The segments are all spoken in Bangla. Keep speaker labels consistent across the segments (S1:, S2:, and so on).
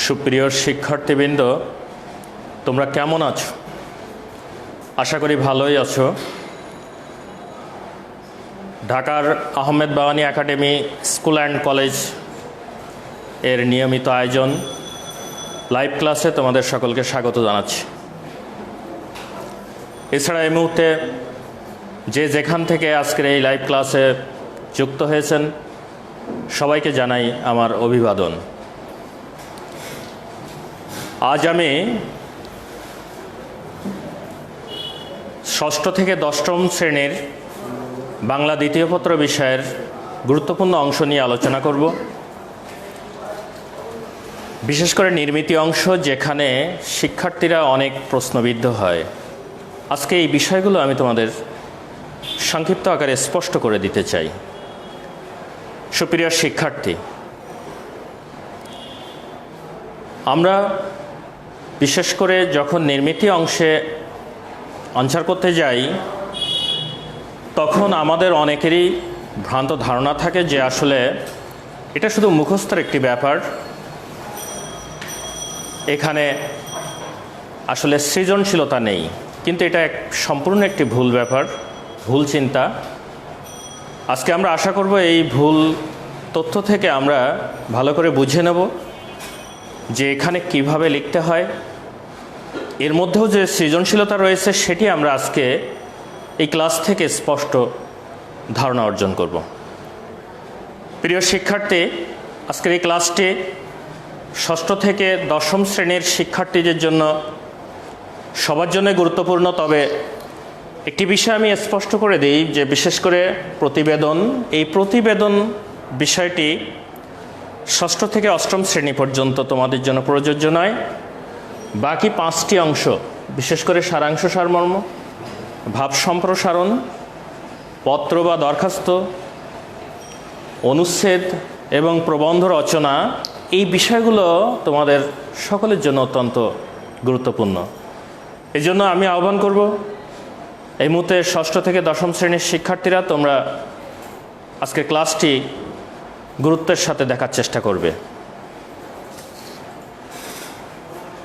S1: সুপ্রিয় শিক্ষার্থীবৃন্দ, তোমরা কেমন আছো? আশা করি ভালোই আছো। ঢাকার Ahmed Bawani academy school and college এর নিয়মিত আয়োজন লাইভ ক্লাসে তোমাদের সকলকে স্বাগত জানাচ্ছি। এছাড়া এই মুহূর্তে যে যেখান থেকে আজকের এই লাইভ ক্লাসে যুক্ত হয়েছেন সবাইকে জানাই আমার অভিবাদন। আজ আমি ষষ্ঠ থেকে দশম শ্রেণীর বাংলা দ্বিতীয় পত্র বিষয়ের গুরুত্বপূর্ণ অংশ নিয়ে আলোচনা করব। বিশেষ করে নির্মিতি অংশ, যেখানে শিক্ষার্থীরা অনেক প্রশ্নবিদ্ধ হয়। আজকে এই বিষয়গুলো আমি তোমাদের সংক্ষিপ্ত আকারে স্পষ্ট করে দিতে চাই। সুপ্রিয় শিক্ষার্থী, আমরা বিশেষ করে যখন নির্মিতি অংশে আনসার করতে যাই তখন আমাদের অনেকেরই ভ্রান্ত ধারণা থাকে যে আসলে এটা শুধু মুখস্থের একটি ব্যাপার, এখানে আসলে সৃজনশীলতা নেই। কিন্তু এটা সম্পূর্ণ একটি ভুল ব্যাপার, ভুল চিন্তা। আজকে আমরা আশা করব এই ভুল তথ্য থেকে আমরা ভালো করে বুঝে নেব যে এখানে কিভাবে লিখতে হয়। এর মধ্যেও যে সৃজনশীলতা রয়েছে সেটি আমরা আজকে এই ক্লাস থেকে স্পষ্ট ধারণা অর্জন করব। প্রিয় শিক্ষার্থী, আজকের এই ক্লাসটি ষষ্ঠ থেকে দশম শ্রেণীর শিক্ষার্থীদের জন্য সবার জন্য গুরুত্বপূর্ণ। তবে একটি বিষয় আমি স্পষ্ট করে দিই যে বিশেষ করে প্রতিবেদন, এই প্রতিবেদন বিষয়টি ষষ্ঠ থেকে অষ্টম শ্রেণী পর্যন্ত তোমাদের জন্য প্রযোজ্য নয়। বাকি পাঁচটি অংশ, বিশেষ করে সারাংশ সারমর্ম, ভাব সম্প্রসারণ, পত্র বা দরখাস্ত, অনুচ্ছেদ এবং প্রবন্ধ রচনা, এই বিষয়গুলো তোমাদের সকলের জন্য অত্যন্ত গুরুত্বপূর্ণ। এই জন্য আমি আহ্বান করব এই মুহূর্তে ষষ্ঠ থেকে দশম শ্রেণীর শিক্ষার্থীরা তোমরা আজকের ক্লাসটি গুরুত্বের সাথে দেখার চেষ্টা করবে।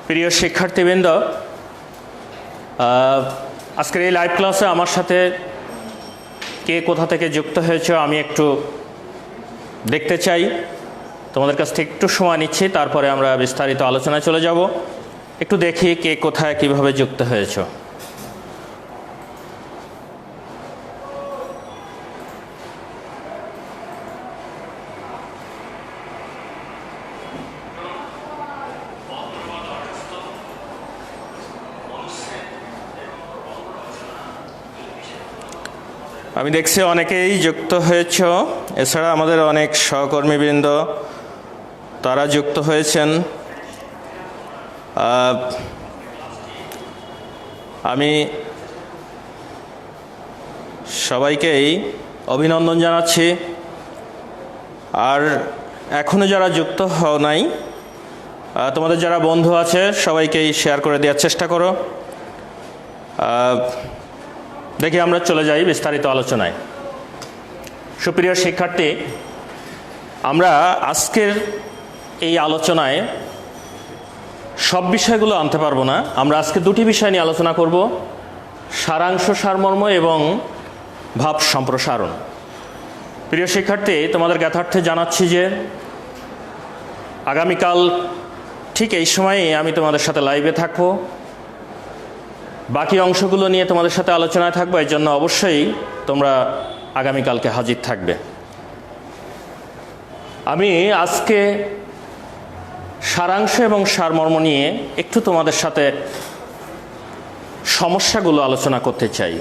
S1: প্রিয় শিক্ষার্থীবৃন্দ, আজকের এই লাইভ ক্লাসে আমার সাথে কে কোথা থেকে যুক্ত হয়েছে আমি একটু দেখতে চাই। তোমাদের কাছ থেকে একটু সময় নিচ্ছি, তারপরে আমরা বিস্তারিত আলোচনায় চলে যাব। একটু দেখি কে কোথায় কিভাবে যুক্ত হয়েছে। আমি দেখছি অনেকেই যুক্ত হয়েছ। এছাড়া আমাদের অনেক সহকর্মীবৃন্দ তারা যুক্ত হয়েছেন। আমি সবাইকেই অভিনন্দন জানাচ্ছি। আর এখনও যারা যুক্ত হও নাই, তোমাদের যারা বন্ধু আছে সবাইকেই শেয়ার করে দেওয়ার চেষ্টা করো। দেখি আমরা চলে যাই বিস্তারিত আলোচনায়। সুপ্রিয় শিক্ষার্থী, আমরা আজকের এই আলোচনায় সব বিষয়গুলো আনতে পারবো না। আমরা আজকে দুটি বিষয় নিয়ে আলোচনা করব, সারাংশ সারমর্ম এবং ভাব সম্প্রসারণ। প্রিয় শিক্ষার্থী, তোমাদের জ্ঞাতার্থে জানাচ্ছি যে আগামীকাল ঠিক এই সময়েই আমি তোমাদের সাথে লাইভে থাকবো। বাকি অংশগুলো নিয়ে তোমাদের সাথে আলোচনায় থাকবো, এই জন্য অবশ্যই তোমরা আগামীকালকে হাজির থাকবে। আমি আজকে সারাংশ এবং সারমর্ম নিয়ে একটু তোমাদের সাথে সমস্যাগুলো আলোচনা করতে চাই।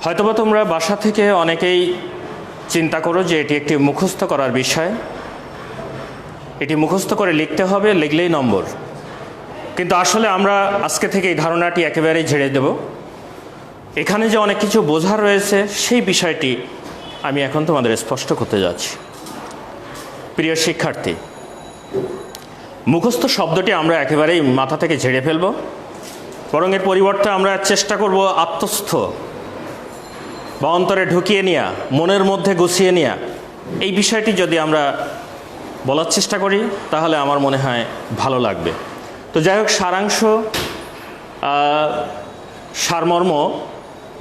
S1: হয়তোবা তোমরা বাসা থেকে অনেকেই চিন্তা করো যে এটি একটি মুখস্থ করার বিষয়, এটি মুখস্থ করে লিখতে হবে, লিখলেই নম্বর। কিন্তু আসলে আমরা আজকে থেকে এই ধারণাটি একেবারেই ঝেড়ে দেব। এখানে যে অনেক কিছু বোঝার রয়েছে সেই বিষয়টি আমি এখন তোমাদের স্পষ্ট করতে যাচ্ছি। প্রিয় শিক্ষার্থী, মুখস্থ শব্দটি আমরা একেবারেই মাথা থেকে ঝেড়ে ফেলব, বরং এর পরিবর্তে আমরা চেষ্টা করব আত্মস্থ বা অন্তরে ঢুকিয়ে নেওয়া, মনের মধ্যে গুছিয়ে নেওয়া, এই বিষয়টি যদি আমরা বলার চেষ্টা করি, তাহলে আমার মনে হয় ভালো লাগবে। তো যাই হোক, সারাংশ, সারমর্ম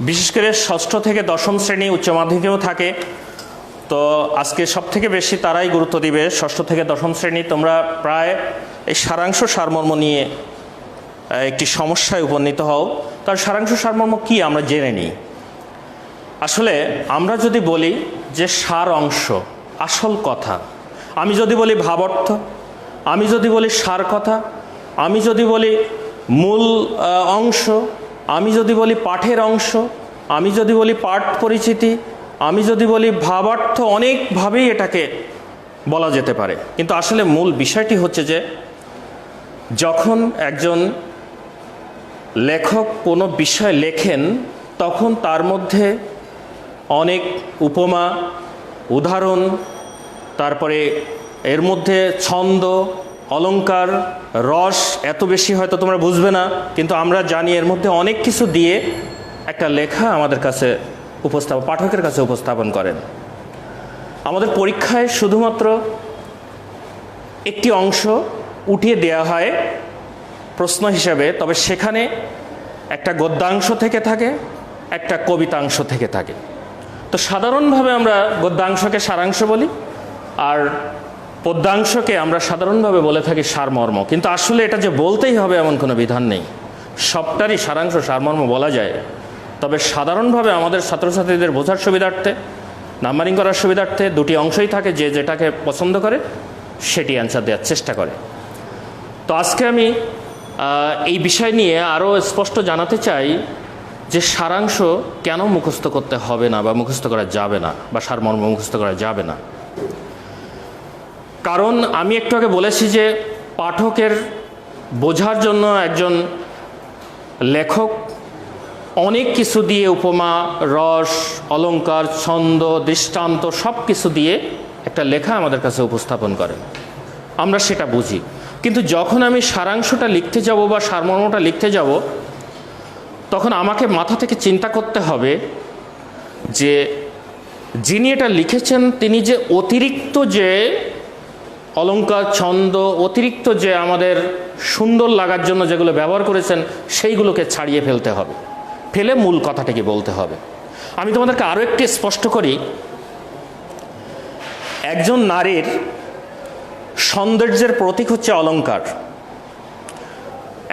S1: বিশেষ করে ষষ্ঠ থেকে দশম শ্রেণী, উচ্চ মাধ্যমিকেও থাকে। তো আজকে সব থেকে বেশি তারাই গুরুত্ব দিবে ষষ্ঠ থেকে দশম শ্রেণী। তোমরা প্রায় এই সারাংশ সারমর্ম নিয়ে একটি সমস্যায় উপনীত হও। তার সারাংশ সারমর্ম কি আমরা জেনে নিই। আসলে আমরা যদি বলি যে সার অংশ, আসল কথা, আমি যদি বলি ভাবার্থ, আমি যদি বলি সার কথা, আমি যদি বলি মূল অংশ, আমি যদি বলি পাঠের অংশ, আমি যদি বলি পাঠ পরিচিতি, আমি যদি বলি ভাবার্থ, অনেকভাবেই এটাকে বলা যেতে পারে। কিন্তু আসলে মূল বিষয়টি হচ্ছে যে যখন একজন লেখক কোনো বিষয় লেখেন, তখন তার মধ্যে অনেক উপমা, উদাহরণ, তারপরে এর মধ্যে ছন্দ, অলংকার, রস এত বেশি হয়তো তোমরা বুঝবে না, কিন্তু আমরা জানি এর মধ্যে অনেক কিছু দিয়ে একটা লেখা আমাদের কাছে পাঠকের কাছে উপস্থাপন করেন। আমাদের পরীক্ষায় শুধুমাত্র একটি অংশ উঠিয়ে দেওয়া হয় প্রশ্ন হিসাবে, তবে সেখানে একটা গদ্যাংশ থেকে থাকে, একটা কবিতাংশ থেকে থাকে। তো সাধারণভাবে আমরা গদ্যাংশকে সারাংশ বলি, আর পদ্যাংশকে আমরা সাধারণভাবে বলে থাকি সারমর্ম। কিন্তু আসলে এটা যে বলতেই হবে এমন কোনো বিধান নেই, সবটারই সারাংশ সারমর্ম বলা যায়। তবে সাধারণভাবে আমাদের ছাত্রছাত্রীদের বোঝার সুবিধার্থে, নাম্বারিং করার সুবিধার্থে দুটি অংশই থাকে, যে যেটাকে পছন্দ করে সেটি অ্যান্সার দেওয়ার চেষ্টা করে। তো আজকে আমি এই বিষয় নিয়ে আরও স্পষ্ট জানাতে চাই যে সারাংশ কেন মুখস্থ করতে হবে না বা মুখস্থ করা যাবে না, বা সারমর্ম মুখস্থ করা যাবে না। কারণ আমি একটু আগে বলেছি যে পাঠকের বোঝার জন্য একজন লেখক অনেক কিছু দিয়ে, উপমা, রস, অলংকার, ছন্দ, দৃষ্টান্ত সব কিছু দিয়ে একটা লেখা আমাদের কাছে উপস্থাপন করেন, আমরা সেটা বুঝি। কিন্তু যখন আমি সারাংশটা লিখতে যাব বা সারমর্মটা লিখতে যাব, তখন আমাকে মাথা থেকে চিন্তা করতে হবে যে যিনি এটা লিখেছেন তিনি যে অতিরিক্ত যে অলংকার, ছন্দ, অতিরিক্ত যে আমাদের সুন্দর লাগার জন্য যেগুলো ব্যবহার করেছেন, সেইগুলোকে ছাড়িয়ে ফেলতে হবে, ফেলে মূল কথাটাকে বলতে হবে। আমি তোমাদেরকে আরও একটি স্পষ্ট করি, একজন নারীর সৌন্দর্যের প্রতীক হচ্ছে অলংকার।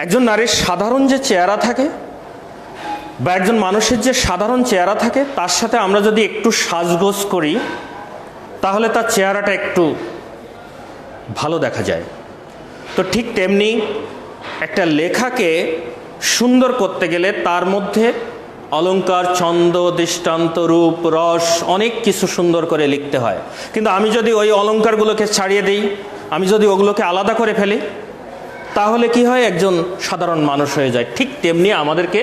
S1: একজন নারীর সাধারণ যে চেহারা থাকে বা একজন মানুষের যে সাধারণ চেহারা থাকে, তার সাথে আমরা যদি একটু সাজগোজ করি, তাহলে তার চেহারাটা একটু ভালো দেখা যায়। তো ঠিক তেমনি একটা লেখাকে সুন্দর করতে গেলে তার মধ্যে অলংকার, ছন্দ, দৃষ্টান্ত, রূপ, রস অনেক কিছু সুন্দর করে লিখতে হয়। কিন্তু আমি যদি ওই অলংকারগুলোকে ছাড়িয়ে দিই, আমি যদি ওগুলোকে আলাদা করে ফেলি, তাহলে কি হয়, একজন সাধারণ মানুষ হয়ে যায়। ঠিক তেমনি আমাদেরকে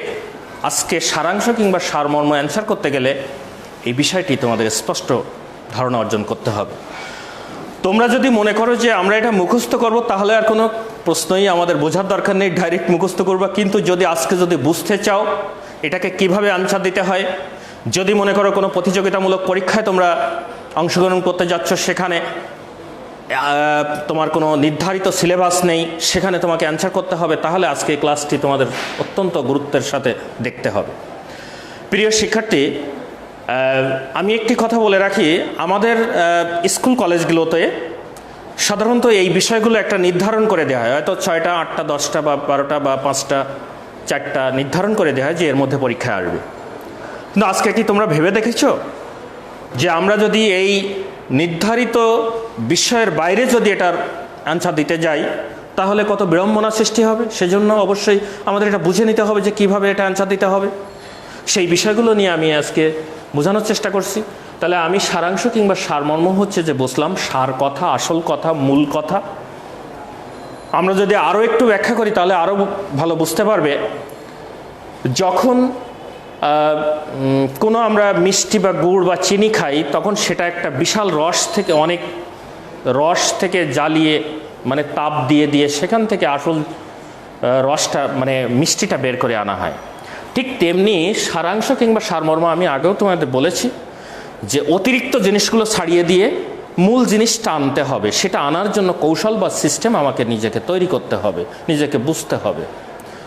S1: আজকে সারাংশ কিংবা সারমর্ম অ্যান্সার করতে গেলে এই বিষয়টি তোমাদের স্পষ্ট ধারণা অর্জন করতে হবে। তোমরা যদি মনে করো যে আমরা এটা মুখস্থ করব, তাহলে আর কোনো প্রশ্নই আমাদের বোঝার দরকার নেই, ডাইরেক্ট মুখস্থ করবা। কিন্তু যদি আজকে যদি বুঝতে চাও এটাকে কিভাবে আনসার দিতে হয়, যদি মনে করো কোনো প্রতিযোগিতামূলক পরীক্ষায় তোমরা অংশগ্রহণ করতে যাচ্ছ, সেখানে তোমার কোনো নির্ধারিত সিলেবাস নেই, সেখানে তোমাকে অ্যান্সার করতে হবে, তাহলে আজকে এই ক্লাসটি তোমাদের অত্যন্ত গুরুত্বের সাথে দেখতে হবে। প্রিয় শিক্ষার্থী, আমি একটি কথা বলে রাখি, আমাদের স্কুল কলেজগুলোতে সাধারণত এই বিষয়গুলো একটা নির্ধারণ করে দেওয়া হয়, হয়তো 6টা, 8টা, 10টা বা 12টা বা 5টা, 4টা নির্ধারণ করে দেওয়া হয় যে এর মধ্যে পরীক্ষা আসবে। কিন্তু আজকে কি তোমরা ভেবে দেখেছো যে আমরা যদি এই নির্ধারিত বিষয়ের বাইরে যদি এটার অ্যান্সার দিতে যাই, তাহলে কত বিড়ম্বনা সৃষ্টি হবে? সেজন্য অবশ্যই আমাদের এটা বুঝে নিতে হবে যে কিভাবে এটা অ্যান্সার দিতে হবে। সেই বিষয়গুলো নিয়ে আমি আজকে বোঝানোর চেষ্টা করছি। তাহলে আমি সারাংশ কিংবা সারমর্ম হচ্ছে যে বসলাম সার কথা, আসল কথা, মূল কথা। আমরা যদি আরও একটু ব্যাখ্যা করি তাহলে আরও ভালো বুঝতে পারবে। যখন কোনো আমরা মিষ্টি বা গুড় বা চিনি খাই, তখন সেটা একটা বিশাল অনেক রস থেকে জ্বালিয়ে, মানে তাপ দিয়ে সেখান থেকে আসল রসটা, মানে মিষ্টিটা বের করে আনা হয়। ঠিক তেমনি সারাংশ কিংবা সারমর্ম আমি আগেও তোমাদের বলেছি যে অতিরিক্ত জিনিসগুলো ছাড়িয়ে দিয়ে মূল জিনিসটা আনতে হবে, সেটা আনার জন্য কৌশল বা সিস্টেম আমাকে নিজেকে তৈরি করতে হবে, নিজেকে বুঝতে হবে।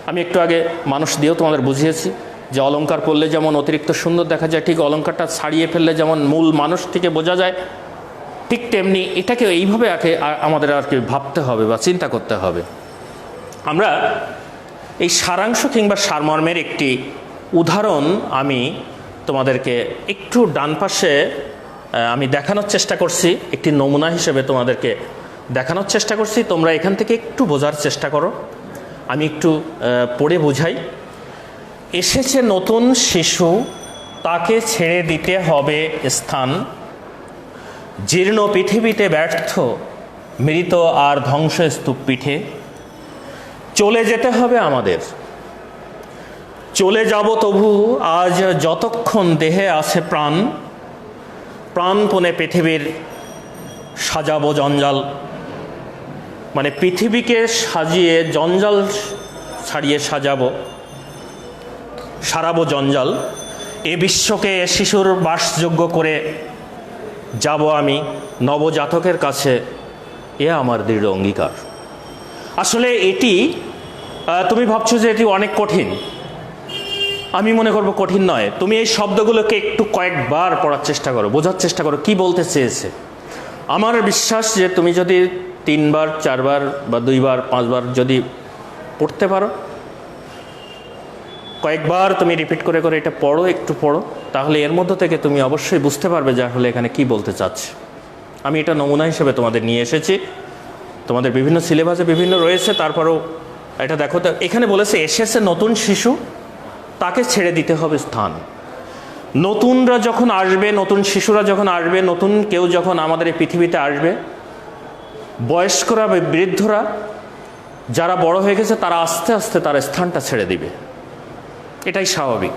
S1: আমি একটু আগে মানুষ দিয়েও তোমাদের বুঝিয়েছি যে অলংকার পড়লে যেমন অতিরিক্ত সুন্দর দেখা যায়, ঠিক অলংকারটা ছাড়িয়ে ফেললে যেমন মূল মানুষটিকে বোঝা যায়, ঠিক তেমনি এটাকে এইভাবে আমাদের আর কি ভাবতে হবে বা চিন্তা করতে হবে। আমরা এই সারাংশ কিংবা সারমর্মের একটি উদাহরণ আমি তোমাদেরকে একটু ডান পাশে আমি দেখানোর চেষ্টা করছি, একটি নমুনা হিসেবে তোমাদেরকে দেখানোর চেষ্টা করছি। তোমরা এখান থেকে একটু বোঝার চেষ্টা করো, আমি একটু পড়ে বোঝাই। এসেছে নতুন শিশু, তাকে ছেড়ে দিতে হবে স্থান, জীর্ণ পৃথিবীতে ব্যর্থ মৃত আর ধ্বংসস্তূপ পিঠে। চলে যেতে হবে আমাদের, চলে যাব তবু আজ যতক্ষণ দেহে আছে প্রাণ, প্রাণপণে পৃথিবীর সাজাবো জঞ্জাল। মানে পৃথিবীকে সাজিয়ে জঞ্জাল ছাড়িয়ে সারাবো জঞ্জাল। এ বিশ্বকে শিশুর বাসযোগ্য করে যাব আমি নবজাতকের কাছে, এ আমার দৃঢ় অঙ্গীকার। আসলে এটি তুমি ভাবছো যে এটি অনেক কঠিন, আমি মনে করব কঠিন নয়। তুমি এই শব্দগুলোকে একটু কয়েকবার পড়ার চেষ্টা করো, বোঝার চেষ্টা করো কি বলতে চেয়েছে। আমার বিশ্বাস যে তুমি যদি 3 বার 4 বার বা 2 বার 5 বার যদি পড়তে পারো, কয়েকবার তুমি রিপিট করে করে এটা পড়ো, একটু পড়ো, তাহলে এর মধ্য থেকে তুমি অবশ্যই বুঝতে পারবে যে আসলে এখানে কি বলতে চাচ্ছে। আমি এটা নমুনা হিসেবে তোমাদের নিয়ে এসেছি, তোমাদের বিভিন্ন সিলেবাসে বিভিন্ন রয়েছে, তারপরেও এটা দেখো। এখানে বলেছে এসেছে নতুন শিশু, তাকে ছেড়ে দিতে হবে স্থান। নতুনরা যখন আসবে, নতুন শিশুরা যখন আসবে, নতুন কেউ যখন আমাদের এই পৃথিবীতে আসবে, বয়স্করা বা বৃদ্ধরা যারা বড় হয়ে গেছে তারা আস্তে আস্তে তার স্থানটা ছেড়ে দিবে, এটাই স্বাভাবিক।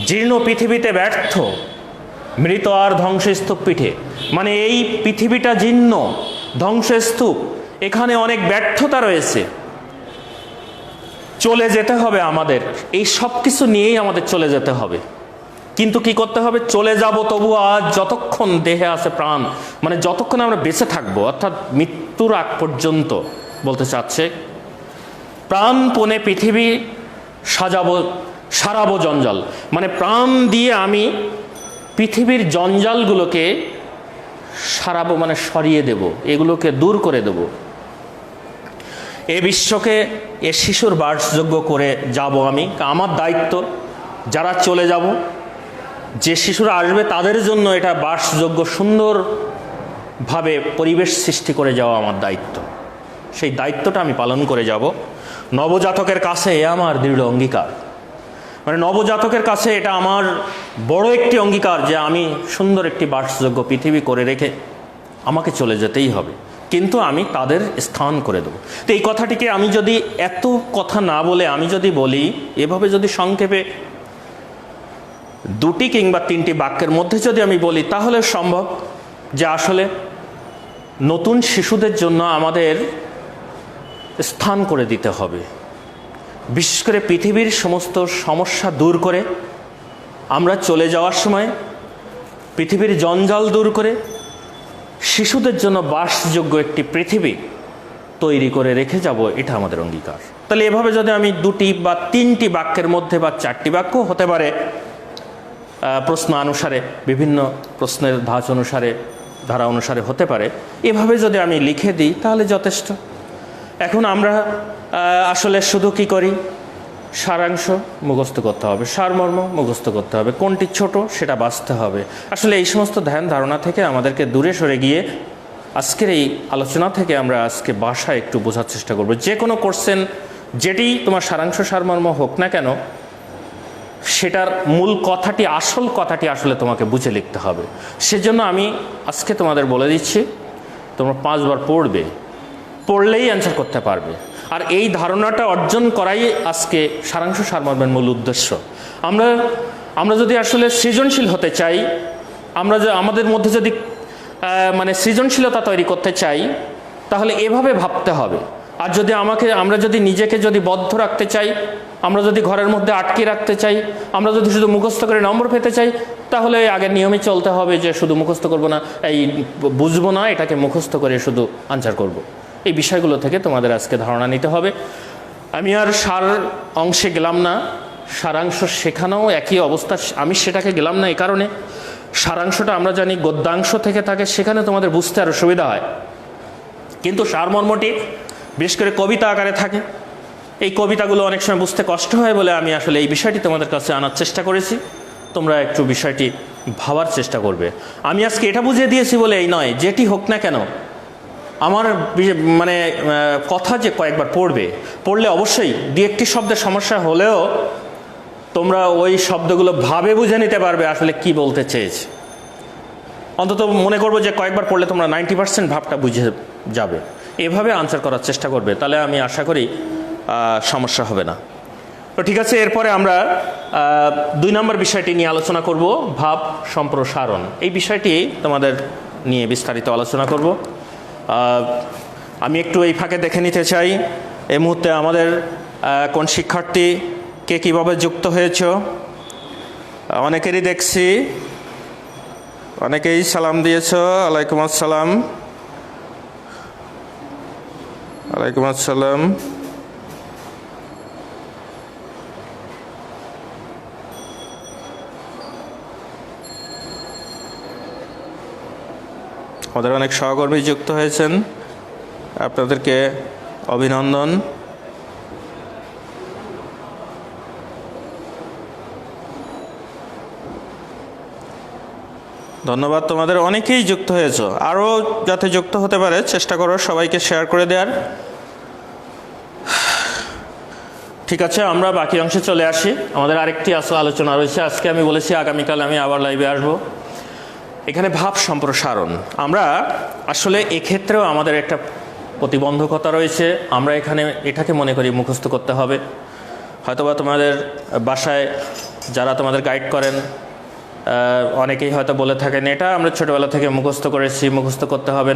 S1: জীর্ণ পৃথিবীতে ব্যর্থ মৃত আর ধ্বংসস্তূপ পিঠে, মানে এই পৃথিবীটা জীর্ণ ধ্বংসস্তূপ, এখানে অনেক ব্যর্থতা রয়েছে। চলে যেতে হবে আমাদের, এই সব কিছু নিয়েই আমাদের চলে যেতে হবে। কিন্তু কি করতে হবে? চলে যাব তবু আজ যতক্ষণ দেহে আছে প্রাণ, মানে যতক্ষণ আমরা বেঁচে থাকবো, অর্থাৎ মৃত্যুর আগ পর্যন্ত বলতে চাচ্ছে। প্রাণপণে পৃথিবী সারাবো জঞ্জাল, মানে প্রাণ দিয়ে আমি পৃথিবীর জঞ্জালগুলোকে সারাবো, মানে সরিয়ে দেব, এগুলোকে দূর করে দেব। এ বিশ্বকে এ শিশুর বাসযোগ্য করে যাব আমি, আমার দায়িত্ব। যারা চলে যাব, যে শিশুরা আসবে তাদের জন্য এটা বাসযোগ্য সুন্দরভাবে পরিবেশ সৃষ্টি করে যাওয়া আমার দায়িত্ব। সেই দায়িত্বটা আমি পালন করে যাব। নবজাতকের কাছে এ আমার দৃঢ় অঙ্গীকার, মানে নবজাতকের কাছে এটা আমার বড় একটি অঙ্গীকার যে আমি সুন্দর একটি বাসযোগ্য পৃথিবী করে রেখে আমাকে চলে যেতেই হবে, কিন্তু আমি তাদের স্থান করে দেবো। তো এই কথাটিকে আমি যদি এত কথা না বলে আমি যদি বলি, এভাবে যদি সংক্ষেপে 2টি কিংবা 3টি বাক্যের মধ্যে যদি আমি বলি, তাহলে সম্ভব যে আসলে নতুন শিশুদের জন্য আমাদের স্থান করে দিতে হবে। বিশেষ করে পৃথিবীর সমস্ত সমস্যা দূর করে আমরা চলে যাওয়ার সময় পৃথিবীর জঞ্জাল দূর করে শিশুদের জন্য বাসযোগ্য একটি পৃথিবী তৈরি করে রেখে যাব, এটা আমাদের অঙ্গীকার। তাহলে এভাবে যদি আমি 2টি বা 3টি বাক্যের মধ্যে বা 4টি বাক্য হতে পারে, প্রশ্ন অনুসারে, বিভিন্ন প্রশ্নের ধাঁচ অনুসারে, ধারা অনুসারে হতে পারে, এভাবে যদি আমি লিখে দিই তাহলে যথেষ্ট। এখন আমরা আসলে শুধু কি করি? সারাংশ মুখস্থ করতে হবে, সারমর্ম মুখস্থ করতে হবে, কোনটি ছোট সেটা বাছতে হবে। আসলে এই সমস্ত ধ্যান ধারণা থেকে আমাদেরকে দূরে সরে গিয়ে আজকের এই আলোচনা থেকে আমরা আজকে ভাষা একটু বোঝার চেষ্টা করব। যে কোনো কোশ্চেন যেটি তোমার সারাংশ সারমর্ম হোক না কেন, সেটার মূল কথাটি, আসল কথাটি আসলে তোমাকে বুঝে লিখতে হবে। সেজন্য আমি আজকে তোমাদের বলে দিচ্ছি, তোমরা 5 বার পড়বে, পড়লেই অ্যান্সার করতে পারবে। আর এই ধারণাটা অর্জন করাই আজকে সারাংশ সারমর্মের মূল উদ্দেশ্য। আমরা যদি আসলে সৃজনশীল হতে চাই, আমাদের মধ্যে যদি মানে সৃজনশীলতা তৈরি করতে চাই, তাহলে এভাবে ভাবতে হবে। আর যদি আমরা যদি নিজেকে যদি বদ্ধ রাখতে চাই, আমরা যদি ঘরের মধ্যে আটকে রাখতে চাই, আমরা যদি শুধু মুখস্থ করে নম্বর পেতে চাই, তাহলে আগের নিয়মে চলতে হবে যে শুধু মুখস্থ করব না, এই বুঝবো না, এটাকে মুখস্থ করে শুধু আনসার করব। এই বিষয়গুলো থেকে তোমাদের আজকে ধারণা নিতে হবে। আমি আর সার অংশে গেলাম না, সারাংশ শেখানোও একই অবস্থা, আমি সেটাকে গেলাম না এই কারণে, সারাংশটা আমরা জানি গদ্যাংশ থেকে থাকে, সেখানে তোমাদের বুঝতে আরও সুবিধা হয়। কিন্তু সারমর্মটি বিশেষ করে কবিতা আকারে থাকে, এই কবিতাগুলো অনেক সময় বুঝতে কষ্ট হয় বলে আমি আসলে এই বিষয়টি তোমাদের কাছে আনার চেষ্টা করেছি। তোমরা একটু বিষয়টি ভাবার চেষ্টা করবে। আমি আজকে এটা বুঝিয়ে দিয়েছি বলে এই নয়, যেটি হোক না কেন আমার মানে কথা যে কয়েকবার পড়লে অবশ্যই দু একটি শব্দের সমস্যা হলেও তোমরা ওই শব্দগুলো ভাবে বুঝে নিতে পারবে আসলে কি বলতে চেয়েছে। অন্তত মনে করবো যে কয়েকবার পড়লে তোমরা 90% ভাবটা বুঝে যাবে। এভাবে আনসার করার চেষ্টা করবে, তাহলে আমি আশা করি সমস্যা হবে না। তো ঠিক আছে, এরপরে আমরা 2 নম্বর বিষয়টি নিয়ে আলোচনা করব, ভাব সম্প্রসারণ। এই বিষয়টি তোমাদের নিয়ে বিস্তারিত আলোচনা করব। আমি একটু এই ফাঁকে দেখে নিতে চাই এই মুহূর্তে আমাদের কোন শিক্ষার্থী কে কীভাবে যুক্ত হয়েছ। অনেকেরই দেখছি, অনেকেই সালাম দিয়েছ। ওয়ালাইকুম আসসালাম। ওয়ালাইকুম আসসালাম। আমাদের অনেক সহকর্মী যুক্ত হয়েছেন, আপনাদেরকে অভিনন্দন। ধন্যবাদ তোমাদের, অনেকেই যুক্ত হয়েছ, আরও যাতে যুক্ত হতে পারে চেষ্টা করো সবাইকে শেয়ার করে দেওয়ার। ঠিক আছে, আমরা বাকি অংশে চলে আসি। আমাদের আরেকটি আলোচনা রয়েছে আজকে, আমি বলেছি আগামীকাল আমি আবার লাইভে আসবো। এখানে ভাব সম্প্রসারণ, আমরা আসলে এক্ষেত্রেও আমাদের একটা প্রতিবন্ধকতা রয়েছে। আমরা এখানে এটাকে মনে করি মুখস্থ করতে হবে। হয়তোবা তোমাদের বাসায় যারা তোমাদের গাইড করেন অনেকেই হয়তো বলে থাকেন এটা আমরা ছোটোবেলা থেকে মুখস্থ করেছি, মুখস্থ করতে হবে।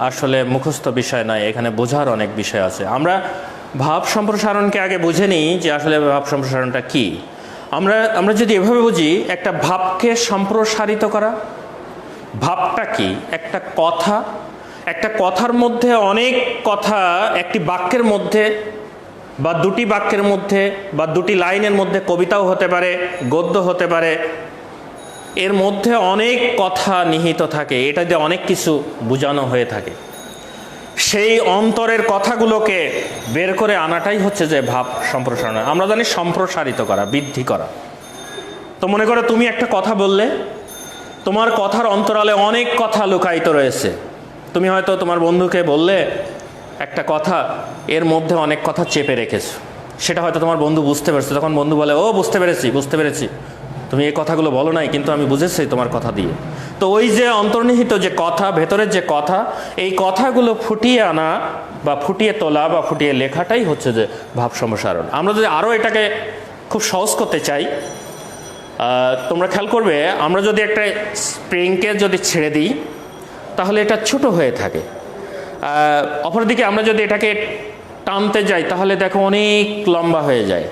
S1: আসলে মুখস্থ বিষয় নয়, এখানে বোঝার অনেক বিষয় আছে। আমরা ভাব সম্প্রসারণকে আগে বুঝে নিই যে আসলে ভাব সম্প্রসারণটা কী। আমরা যদি এভাবে বুঝি, একটা ভাবকে সম্প্রসারিত করা, ভাবটা কি? একটা কথার মধ্যে অনেক কথা একটি বাক্যের মধ্যে বা দুটি বাক্যের মধ্যে বা দুটি লাইনের মধ্যে, কবিতাও হতে পারে, গদ্য হতে পারে, এর মধ্যে অনেক কথা নিহিত থাকে, এটা দিয়ে অনেক কিছু বোঝানো হয়ে থাকে। সেই অন্তরের কথাগুলোকে বের করে আনাটাই হচ্ছে যে ভাব সম্প্রসারণ। আমরা জানি সম্প্রসারিত করা, বৃদ্ধি করা। তো মনে করো তুমি একটা কথা বললে, তোমার কথার অন্তরালে অনেক কথা লুকায়িত রয়েছে। তুমি হয়তো তোমার বন্ধুকে বললে একটা কথা, এর মধ্যে অনেক কথা চেপে রেখেছো, সেটা হয়তো তোমার বন্ধু বুঝতে পেরেছে। তখন বন্ধু বলে, ও বুঝতে পেরেছি, তুমি এই কথাগুলো বলো নাই, কিন্তু আমি বুঝেছি তোমার কথা দিয়ে। তো ওই যে অন্তর্নিহিত যে কথা, ভেতরের যে কথা, এই কথাগুলো ফুটিয়ে আনা বা ফুটিয়ে তোলা বা ফুটিয়ে লেখাটাই হচ্ছে যে ভাব সম্প্রসারণ। আমরা যদি আরও এটাকে খুব সহজ করতে চাই, তোমরা খেয়াল করবে, আমরা যদি একটা স্প্রিংকে যদি ছেড়ে দিই তাহলে এটা ছোট হয়ে থাকে। অপরদিকে আমরা যদি এটাকে টানতে যাই তাহলে দেখো অনেক লম্বা হয়ে যায়।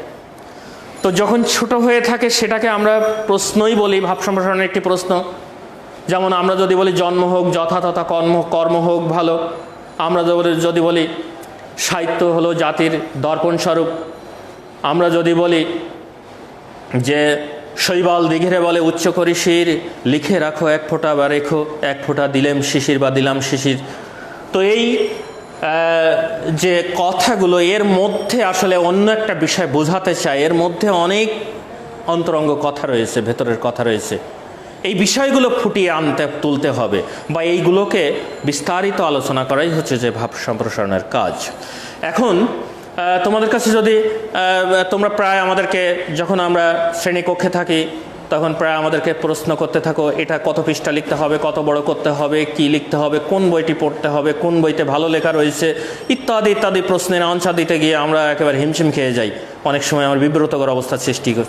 S1: তো যখন ছোট হয়ে থাকে সেটাকে আমরা প্রশ্নই বলি, ভাব সম্প্রসারণের একটি প্রশ্ন। যেমন আমরা যদি বলি জন্ম হোক যথাতথা কর্ম হোক ভালো, আমরা যদি বলি সাহিত্য হলো জাতির দর্পণ স্বরূপ, আমরা যদি বলি যে শৈবাল দিঘিরে বলে উচ্চ করি শির, লিখে রাখো এক ফোঁটা বা রেখো এক ফোঁটা, দিলেম শিশির বা দিলাম শিশির। তো এই যে কথাগুলো, এর মধ্যে আসলে অন্য একটা বিষয় বোঝাতে চায়, এর মধ্যে অনেক অন্তরঙ্গ কথা রয়েছে, ভেতরের কথা রয়েছে। এই বিষয়গুলো ফুটিয়ে তুলতে হবে বা এইগুলোকে বিস্তারিত আলোচনা করাই হচ্ছে যে ভাব সম্প্রসারণের কাজ। এখন তোমাদের কাছে যদি তোমরা প্রায় আমাদেরকে, যখন আমরা শ্রেণীকক্ষে থাকি তখন প্রায় আমাদেরকে প্রশ্ন করতে থাকো, এটা কত পৃষ্ঠা লিখতে হবে, কত বড় করতে হবে, কি লিখতে হবে, কোন বইটি পড়তে হবে, কোন বইতে ভালো লেখা রয়েছে, ইত্যাদি ইত্যাদি প্রশ্নের আনসার দিতে গিয়ে আমরা একেবারে হিমশিম খেয়ে যাই। অনেক সময় আমার বিব্রতকর অবস্থার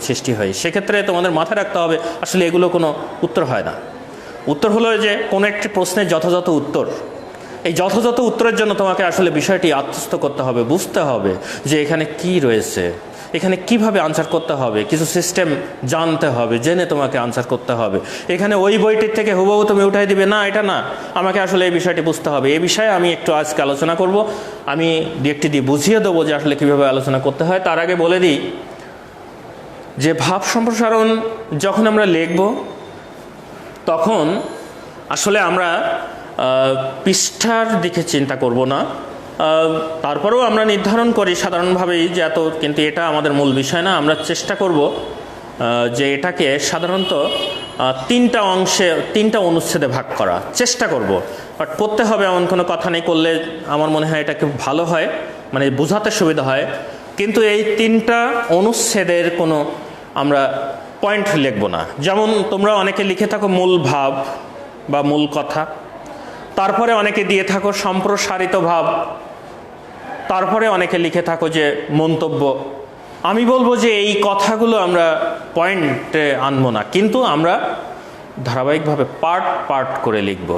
S1: সৃষ্টি হয়। সেক্ষেত্রে তোমাদের মাথায় রাখতে হবে আসলে এগুলো কোনো উত্তর হয় না। উত্তর হলো যে কোনো একটি প্রশ্নের যথাযথ উত্তর। এই যথাযথ উত্তরের জন্য তোমাকে আসলে বিষয়টি আত্মস্থ করতে হবে, বুঝতে হবে যে এখানে কি রয়েছে, এখানে কিভাবে আনসার করতে হবে, কিছু সিস্টেম জানতে হবে, জেনে তোমাকে আনসার করতে হবে। এখানে ওই বইটির থেকে হুবহু তুমি উঠাই দিবে না, এটা না, আমাকে আসলে এই বিষয়টি বুঝতে হবে। এই বিষয়ে আমি একটু আজকে আলোচনা করব, আমি একটি দিয়ে বুঝিয়ে দেবো যে আসলে কীভাবে আলোচনা করতে হয়। তার আগে বলে দিই যে ভাব সম্প্রসারণ যখন আমরা লিখব তখন আসলে আমরা পৃষ্ঠার দিকে চিন্তা করব না, তারপরেও আমরা নির্ধারণ করি সাধারণভাবেই যে এত, কিন্তু এটা আমাদের মূল বিষয় না। আমরা চেষ্টা করব যে এটাকে সাধারণত তিনটা অংশে, তিনটা অনুচ্ছেদে ভাগ করা চেষ্টা করব। বাট করতে হবে এমন কোনো কথা নেই, করলে আমার মনে হয় এটা খুব ভালো হয়, মানে বোঝাতে সুবিধা হয়। কিন্তু এই তিনটা অনুচ্ছেদের কোনো আমরা পয়েন্ট লিখব না। যেমন তোমরা অনেকে লিখে থাকো মূল ভাব বা মূল কথা, তারপরে অনেকে দিয়ে থাকো সম্প্রসারিত ভাব, তারপরে অনেকে লিখে থাকো যে মন্তব্য। আমি বলবো যে এই কথাগুলো আমরা পয়েন্টে আনবো না, কিন্তু আমরা ধারাবাহিকভাবে পার্ট পার্ট করে লিখব,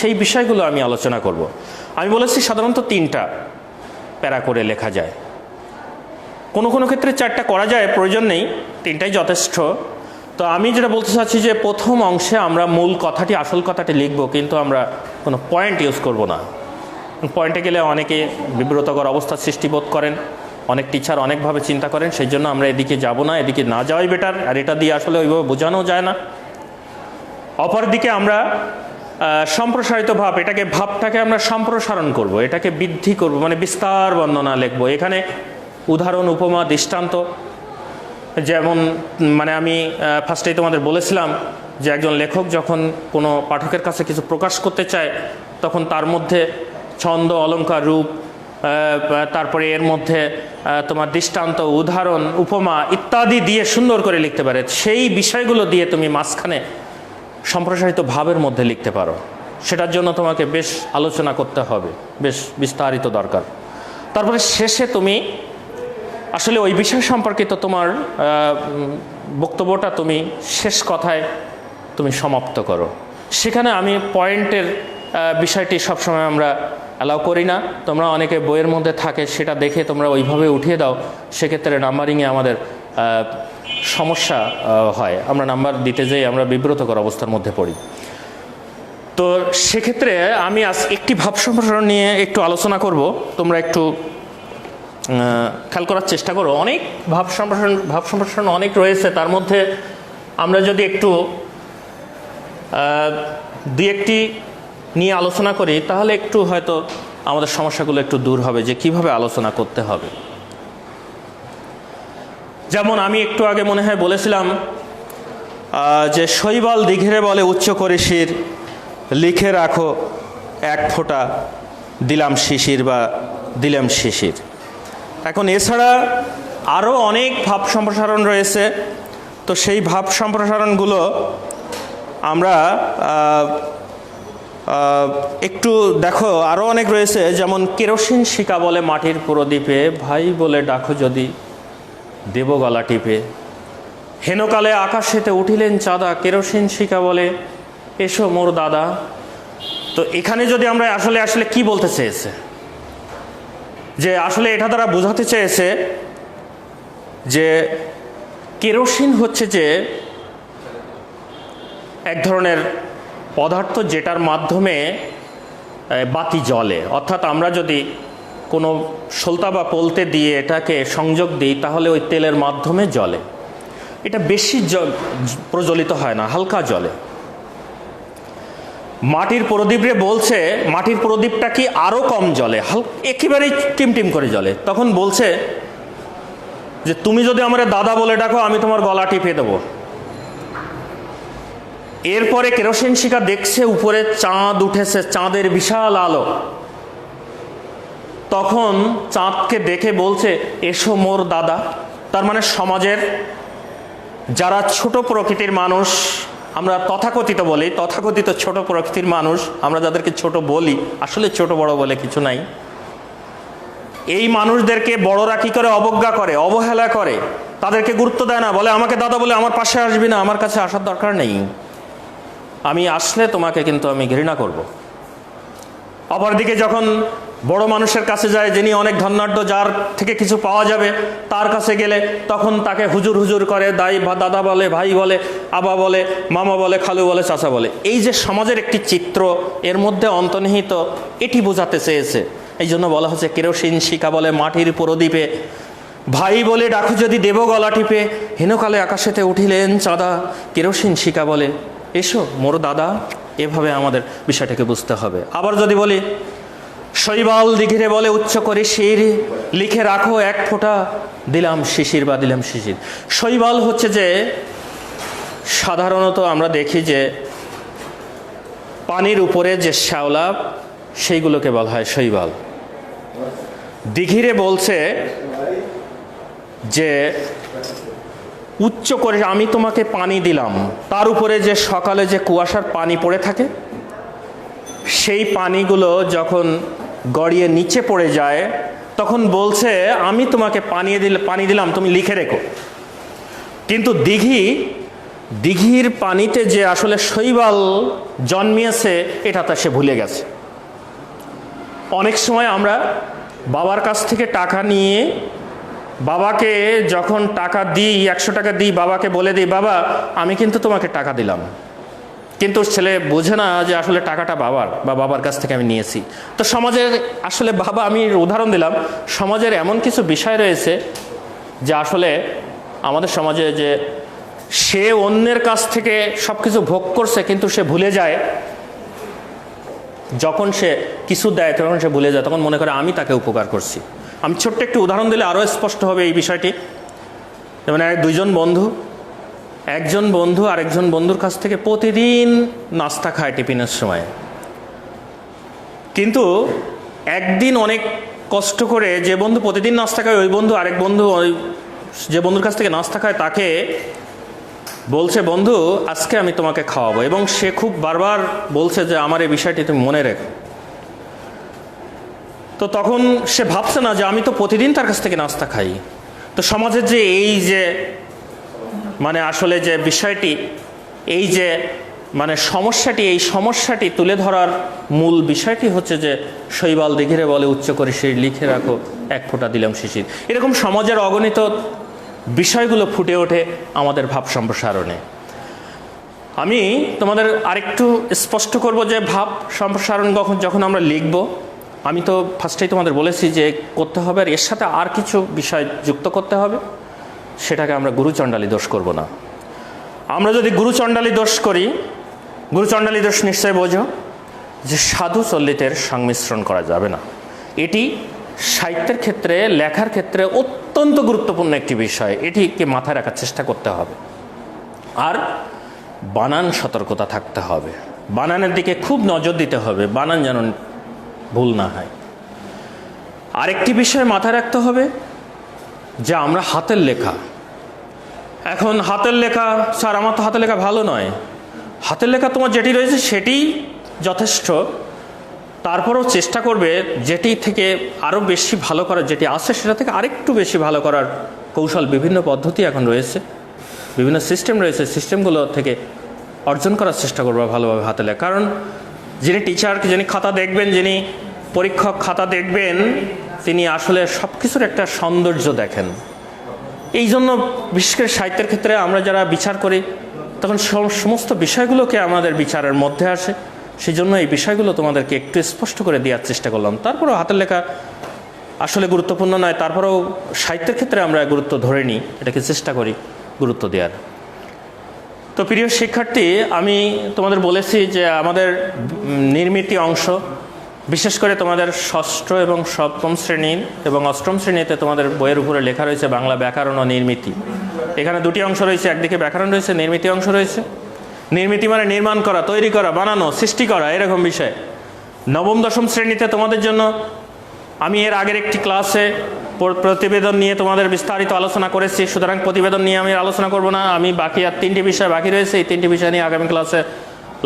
S1: সেই বিষয়গুলো আমি আলোচনা করব। আমি বলেছি সাধারণত তিনটা প্যারা করে লেখা যায়, কোনো কোনো ক্ষেত্রে চারটা করা যায়, প্রয়োজন নেই, তিনটাই যথেষ্ট। তো আমি যেটা বলতে চাচ্ছি যে প্রথম অংশে আমরা মূল কথাটি, আসল কথাটি লিখব, কিন্তু আমরা কোনো পয়েন্ট ইউজ করব না। পয়েন্টে গেলে অনেকে বিব্রতকর অবস্থার সৃষ্টিবোধ করেন, অনেক টিচার অনেকভাবে চিন্তা করেন, সেই জন্য আমরা এদিকে যাব না, এদিকে না যাওয়াই বেটার। আর এটা দিয়ে আসলে ওইভাবে বোঝানো যায় না। অপরদিকে আমরা সম্প্রসারিত ভাব, ভাবটাকে আমরা সম্প্রসারণ করব, এটাকে বৃদ্ধি করব, মানে বিস্তার বর্ণনা লিখব। এখানে উদাহরণ, উপমা, দৃষ্টান্ত, যেমন মানে আমি ফার্স্টেই তোমাদের বলেছিলাম যে একজন লেখক যখন কোনো পাঠকের কাছে কিছু প্রকাশ করতে চায় তখন তার মধ্যে ছন্দ, অলংকার, রূপ, তারপরে এর মধ্যে তোমার দৃষ্টান্ত, উদাহরণ, উপমা ইত্যাদি দিয়ে সুন্দর করে লিখতে পারে। সেই বিষয়গুলো দিয়ে তুমি মাঝখানে সম্প্রসারিত ভাবের মধ্যে লিখতে পারো। সেটার জন্য তোমাকে বেশ আলোচনা করতে হবে, বেশ বিস্তারিত দরকার। তারপরে শেষে তুমি আসলে ওই বিষয় সম্পর্কিত তোমার বক্তব্যটা তুমি শেষ কথায় তুমি সমাপ্ত করো। সেখানে আমি পয়েন্টের বিষয়টি সবসময় আমরা অ্যালাউ করি না। তোমরা অনেকে বইয়ের মধ্যে থাকে, সেটা দেখে তোমরা ওইভাবে উঠিয়ে দাও, সেক্ষেত্রে নাম্বারিংয়ে আমাদের সমস্যা হয়, আমরা নাম্বার দিতে যাই, আমরা বিব্রতকর অবস্থার মধ্যে পড়ি। তো সেক্ষেত্রে আমি আজ একটি ভাব সম্প্রসারণ নিয়ে একটু আলোচনা করব, তোমরা একটু খেয়াল করার চেষ্টা করো। অনেক ভাব সম্প্রসারণ অনেক রয়েছে, তার মধ্যে আমরা যদি একটু দুই একটি নিয়ে আলোচনা করি তাহলে একটু হয়তো আমাদের সমস্যাগুলো একটু দূর হবে, যে কিভাবে আলোচনা করতে হবে। যেমন আমি একটু আগে মনে হয় বলেছিলাম যে শৈবাল দিঘিরে বলে উচ্চ করে শির, লিখে রাখো এক ফোঁটা দিলাম শিশির বা দিলাম শিশির। এখন এছাড়া আরও অনেক ভাব সম্প্রসারণ রয়েছে। তো সেই ভাব সম্প্রসারণগুলো আমরা একটু দেখো, আরও অনেক রয়েছে। যেমন কেরোসিন শিকা বলে মাটির প্রদীপে, ভাই বলে ডাকো যদি দেব গলা টিপে, হেনকালে আকাশেতে উঠিলেন চাঁদা, কেরোসিন শিকা বলে এসো মোর দাদা। তো এখানে যদি আমরা আসলে কি বলতে চেয়েছে, যে আসলে এটা দ্বারা বোঝাতে চেয়েছে যে কেরোসিন হচ্ছে যে এক ধরনের পদার্থ যেটার মাধ্যমে বাতি জ্বলে। অর্থাৎ আমরা যদি কোনো সলতা বা পলতে দিয়ে এটাকে সংযোগ দিই তাহলে ওই তেলের মাধ্যমে জ্বলে। এটা বেশি প্রজ্বলিত হয় না, হালকা জ্বলে। মাটির প্রদীপে বলছে মাটির প্রদীপটা কি আরও কম জ্বলে, একেবারেই টিমটিম করে জ্বলে। তখন বলছে যে তুমি যদি আমার দাদা বলে ডাকো আমি তোমার গলা টিপে দেবো। এরপরে কেরোসিন শিখা দেখছে উপরে চাঁদ উঠেছে, চাঁদের বিশাল আলো। তখন চাঁদকে দেখে বলছে এসো মোর দাদা। তার মানে সমাজের যারা ছোট প্রকৃতির মানুষ, আমরা তথাকথিত বলি, তথাকথিত ছোট প্রকৃতির মানুষ, আমরা যাদেরকে ছোট বলি, আসলে ছোট বড় বলে কিছু নাই। এই মানুষদেরকে বড়রা কি করে অবজ্ঞা করে, অবহেলা করে, তাদেরকে গুরুত্ব দেয় না, বলে আমাকে দাদা বলে আমার পাশে আসবি না, আমার কাছে আসার দরকার নেই, আমি আসলে তোমাকে কিন্তু আমি ঘৃণা করব। অপরদিকে যখন বড় মানুষের কাছে যায়, যিনি অনেক ধনাঢ্য, যার থেকে কিছু পাওয়া যাবে, তার কাছে গেলে তখন তাকে হুজুর হুজুর করে, দাদা বলে, ভাই বলে, আবা বলে, মামা বলে, খালু বলে, চাচা বলে। এই যে সমাজের একটি চিত্র এর মধ্যে অন্তর্নিহিত, এটি বোঝাতে চেয়েছে। এই জন্য বলা হচ্ছে কেরোসিন শিখা বলে মাটির প্রদীপে, ভাই বলে ডাকু যদি দেব গলা টিপে, হেনকালে আকাশেতে উঠিলেন চাঁদা, কেরোসিন শিখা বলে এসো মোর দাদা। এভাবে আমাদের বিষয়টাকে বুঝতে হবে। আবার যদি বলি শৈবাল দিঘিরে বলে উচ্চ করে শির, লিখে রাখো এক ফোঁটা দিলাম শিশির বা দিলাম শিশির। শৈবাল হচ্ছে যে সাধারণত আমরা দেখি যে পানির উপরে যে শ্যাওলা, সেইগুলোকে বলা হয় শৈবাল। দিঘিরে বলছে যে উচ্চ করে আমি তোমাকে পানি দিলাম, তার উপরে যে সকালে যে কুয়াশার পানি পড়ে থাকে, সেই পানিগুলো যখন গড়িয়ে নিচে পড়ে যায় তখন বলছে আমি তোমাকে পানি দিলাম, তুমি লিখে রেখো। কিন্তু দিঘির পানিতে যে আসলে শৈবাল জন্মিয়েছে এটা তা সে ভুলে গেছে। অনেক সময় আমরা বাবার কাছ থেকে টাকা নিয়ে বাবাকে যখন টাকা দিই, 100 টাকা দিই, বাবাকে বলে দিই বাবা আমি কিন্তু তোমাকে টাকা দিলাম, কিন্তু ছেলে বোঝে না যে আসলে টাকাটা বাবার বা বাবার কাছ থেকে আমি নিয়েছি। তো সমাজের আসলে বাবা, আমি উদাহরণ দিলাম, সমাজের এমন কিছু বিষয় রয়েছে যে আসলে আমাদের সমাজে যে সে অন্যের কাছ থেকে সব কিছু ভোগ করছে, কিন্তু সে ভুলে যায় যখন সে কিছু দেয় তখন সে ভুলে যায়, তখন মনে করে আমি তাকে উপকার করছি। আমি ছোট্ট একটু উদাহরণ দিলে আরও স্পষ্ট হবে এই বিষয়টি। যেমন দুইজন বন্ধু, একজন বন্ধু আরেকজন বন্ধুর কাছ থেকে প্রতিদিন নাস্তা খায় টিফিনের সময়, কিন্তু একদিন অনেক কষ্ট করে যে বন্ধু প্রতিদিন নাস্তা খায়, ওই বন্ধু আরেক বন্ধু যে বন্ধুর কাছ থেকে নাস্তা খায় তাকে বলছে বন্ধু আজকে আমি তোমাকে খাওয়াবো, এবং সে খুব বারবার বলছে যে আমার এই বিষয়টি তুমি মনে রেখো। তো তখন সে ভাবছে না যে আমি তো প্রতিদিন তার কাছ থেকে নাস্তা খাই। তো সমাজের যে এই যে মানে আসলে যে বিষয়টি, এই যে মানে সমস্যাটি, এই সমস্যাটি তুলে ধরার মূল বিষয়টি হচ্ছে যে শৈবাল দিঘিরে বলে উচ্চ করে শির, লিখে রাখো এক ফোঁটা দিলাম শিশির। এরকম সমাজের অগণিত বিষয়গুলো ফুটে ওঠে আমাদের ভাব সম্প্রসারণে। আমি তোমাদের আরেকটু স্পষ্ট করব যে ভাব সম্প্রসারণ যখন আমরা লিখব, আমি তো ফার্স্টেই তোমাদের বলেছি যে করতে হবে, আর এর সাথে আর কিছু বিষয় যুক্ত করতে হবে, সেটাকে আমরা গুরুচণ্ডালী দোষ করব না। আমরা যদি গুরুচণ্ডালী দোষ করি, গুরুচণ্ডালী দোষ নিশ্চয় বোঝো যে সাধু চল্লিতের সংমিশ্রণ করা যাবে না। এটি সাহিত্যের ক্ষেত্রে, লেখার ক্ষেত্রে অত্যন্ত গুরুত্বপূর্ণ একটি বিষয়, এটিকে মাথায় রাখার চেষ্টা করতে হবে। আর বানান সতর্কতা থাকতে হবে, বানানের দিকে খুব নজর দিতে হবে, বানান যেন ভুল না হয়। আরেকটি বিষয় মাথায় রাখতে হবে যে আমরা হাতের লেখা, এখন হাতের লেখা, স্যার আমার তো হাতের লেখা ভালো নয়, হাতের লেখা তোমার যেটি রয়েছে সেটি যথেষ্ট, তারপরেও চেষ্টা করবে যেটি থেকে আরও বেশি ভালো করার, যেটি আছে সেটা থেকে আরেকটু বেশি ভালো করার কৌশল, বিভিন্ন পদ্ধতি এখন রয়েছে, বিভিন্ন সিস্টেম রয়েছে, সিস্টেমগুলো থেকে অর্জন করার চেষ্টা করবো ভালোভাবে হাতে লেখা। কারণ যিনি টিচার, যিনি খাতা দেখবেন, যিনি পরীক্ষক খাতা দেখবেন, তিনি আসলে সব কিছুর একটা সৌন্দর্য দেখেন। এই জন্য বিশেষ করে সাহিত্যের ক্ষেত্রে আমরা যারা বিচার করি তখন সমস্ত বিষয়গুলোকে আমাদের বিচারের মধ্যে আসে, সেই জন্য এই বিষয়গুলো তোমাদেরকে একটু স্পষ্ট করে দেওয়ার চেষ্টা করলাম। তারপরেও হাতের লেখা আসলে গুরুত্বপূর্ণ নয়, তারপরেও সাহিত্যের ক্ষেত্রে আমরা গুরুত্ব ধরে নিই, এটাকে চেষ্টা করি গুরুত্ব দেওয়ার। তো প্রিয় শিক্ষার্থী, আমি তোমাদের বলেছি যে আমাদের নির্মিতি অংশ, বিশেষ করে তোমাদের ষষ্ঠ এবং সপ্তম শ্রেণীর এবং অষ্টম শ্রেণীতে তোমাদের বইয়ের উপরে লেখা রয়েছে বাংলা ব্যাকরণ ও নির্মিতি। এখানে দুটি অংশ রয়েছে, একদিকে ব্যাকরণ রয়েছে, নির্মিতি অংশ রয়েছে। নির্মিতি মানে নির্মাণ করা, তৈরি করা, বানানো, সৃষ্টি করা, এরকম বিষয়। নবম দশম শ্রেণীতে তোমাদের জন্য আমি এর আগের একটি ক্লাসে প্রতিবেদন নিয়ে তোমাদের বিস্তারিত আলোচনা করেছি, সুতরাং প্রতিবেদন নিয়ে আমি আলোচনা করব না। আমি বাকি আর 3টি বিষয় বাকি রয়েছে, এই 3টি বিষয় নিয়ে আগামী ক্লাসে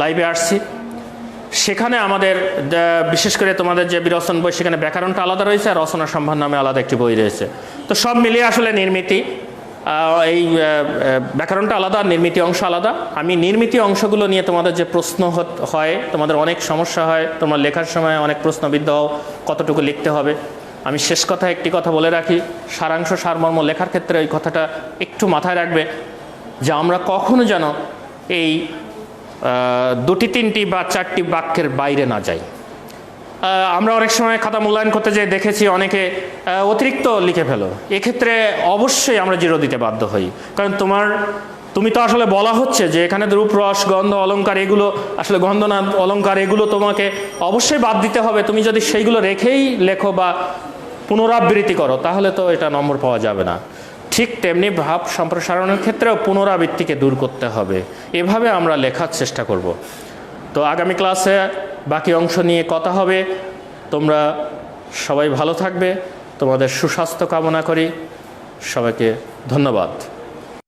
S1: লাইভে আসছি। সেখানে আমাদের বিশেষ করে তোমাদের যে বিরচন বই, সেখানে ব্যাকরণটা আলাদা রয়েছে আর রচনা সম্ভার নামে আলাদা একটি বই রয়েছে। তো সব মিলিয়ে আসলে নির্মিতি এই ব্যাকরণটা আলাদা, নির্মিতি অংশ আলাদা। আমি নির্মিতি অংশগুলো নিয়ে তোমাদের যে প্রশ্ন হয়, তোমাদের অনেক সমস্যা হয়, তোমরা লেখার সময় অনেক প্রশ্নবিদ্ধ হও কতটুকু লিখতে হবে। আমি শেষ কথা একটি কথা বলে রাখি, সারাংশ সারমর্ম লেখার ক্ষেত্রে ওই কথাটা একটু মাথায় রাখবে যে আমরা কখনো যেন এই 2, 3 বা 4টি বাক্যের বাইরে না যাই। আমরা অনেক সময় খাতা মূল্যায়ন করতে যেয়ে দেখেছি অনেকে অতিরিক্ত লিখে ফেলো, এক্ষেত্রে অবশ্যই আমরা জিরো দিতে বাধ্য হই। কারণ তুমি তো আসলে বলা হচ্ছে যে এখানে রূপ, রস, গন্ধ, অলংকার, এগুলো আসলে গন্ধ না অলংকার, এগুলো তোমাকে অবশ্যই বাদ দিতে হবে। তুমি যদি সেইগুলো রেখেই লেখো বা পুনরাবৃত্তি করো তাহলে তো এটা নম্বর পাওয়া যাবে না। ঠিক তেমনি ভাব সম্প্রসারণের ক্ষেত্রেও পুনরাবৃত্তিকে দূর করতে হবে। এভাবে আমরা লেখার চেষ্টা করব। তো আগামী ক্লাসে বাকি অংশ নিয়ে কথা হবে। তোমরা সবাই ভালো থাকবে, তোমাদের সুস্বাস্থ্য কামনা করি। সবাইকে ধন্যবাদ।